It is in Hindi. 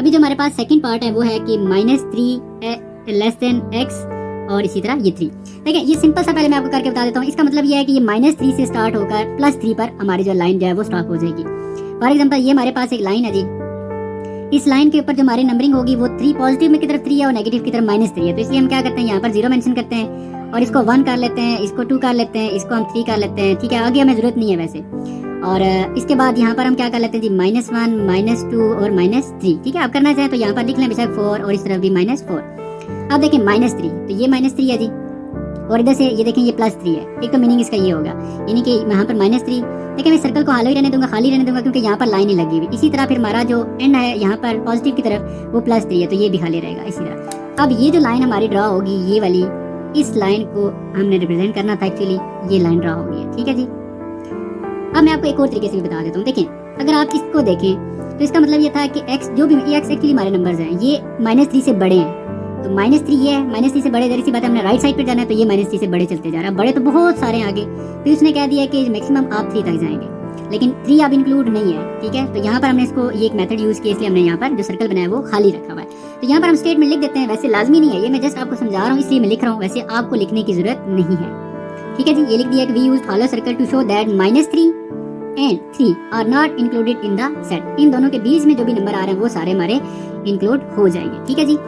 अभी जो हमारे पास सेकंड पार्ट है वो है कि -3 लेस देन x और इसी तरह ये 3। देखिए ये सिंपल सा पहले मैं आपको करके बता देता हूँ। इसका मतलब ये है कि ये -3 से स्टार्ट होकर +3 पर हमारी जो लाइन जो है वो स्टॉप हो जाएगी। फॉर एग्जांपल ये हमारे पास एक लाइन है जी, इस लाइन के ऊपर जो हमारी नंबरिंग होगी वो 3 पॉजिटिव में की तरफ 3 है और नेगेटिव की तरफ -3 है। तो इसलिए हम क्या करते हैं, यहाँ पर 0 मेंशन करते हैं और इसको 1 कर लेते हैं, इसको 2 कर लेते हैं, इसको हम 3 कर लेते हैं। ठीक है, आगे हमें जरूरत नहीं है वैसे। और इसके बाद यहाँ पर हम क्या कर लेते हैं जी, -1 -2 और -3। ठीक है, आप करना चाहें तो यहाँ पर लिख लें बेशक 4 और इस तरफ भी -4। अब देखें -3, तो ये -3 है जी और इधर से ये देखें ये +3 है। एक तो मीनिंग इसका ये होगा, यानी कि यहाँ पर -3। देखिए मैं सर्कल को खाली रहने दूंगा, क्योंकि यहाँ पर लाइन ही लगी हुई। इसी तरह फिर हमारा जो एंड है यहाँ पर पॉजिटिव की तरफ वो +3 है, तो ये भी खाली रहेगा इसी तरह। अब ये जो लाइन हमारी ड्रा होगी ये वाली, इस लाइन को हमने रिप्रेजेंट करना था एक्चुअली, ये लाइन ड्रा होगी है। ठीक है जी, अब मैं आपको एक और तरीके से भी बता देता हूँ। देखें अगर आप इसको देखें तो इसका मतलब ये था कि x जो भी x एक्चुअली हमारे नंबर्स हैं ये -3 से बड़े हैं, तो -3 ये है, -3 से बड़े, जैसी बात है हमने राइट साइड पे जाना है तो ये -3 से बड़े चलते जा रहा है। बड़े तो बहुत सारे हैं आगे, फिर उसने कह दिया कि मैक्सिमम आप 3 तक जाएंगे, लेकिन 3 अब इंक्लूड नहीं है। ठीक है, तो यहाँ पर हमने इसको ये एक मेथड यूज किया, इसलिए हमने यहाँ पर जो सर्कल बनाया वो खाली रखा हुआ है। तो यहाँ पर हम स्टेटमेंट लिख देते हैं, वैसे लाजमी नहीं है, ये मैं जस्ट आपको समझा रहा हूँ इसलिए मैं लिख रहा हूँ, वैसे आपको लिखने की जरूरत नहीं है। ठीक है जी, ये लिख दिया कि we use hollow circle to show that -3 and 3 are not included in the set. इन दोनों के बीच में जो भी नंबर आ रहे हैं वो सारे हमारे इंक्लूड हो जाएंगे। ठीक है जी।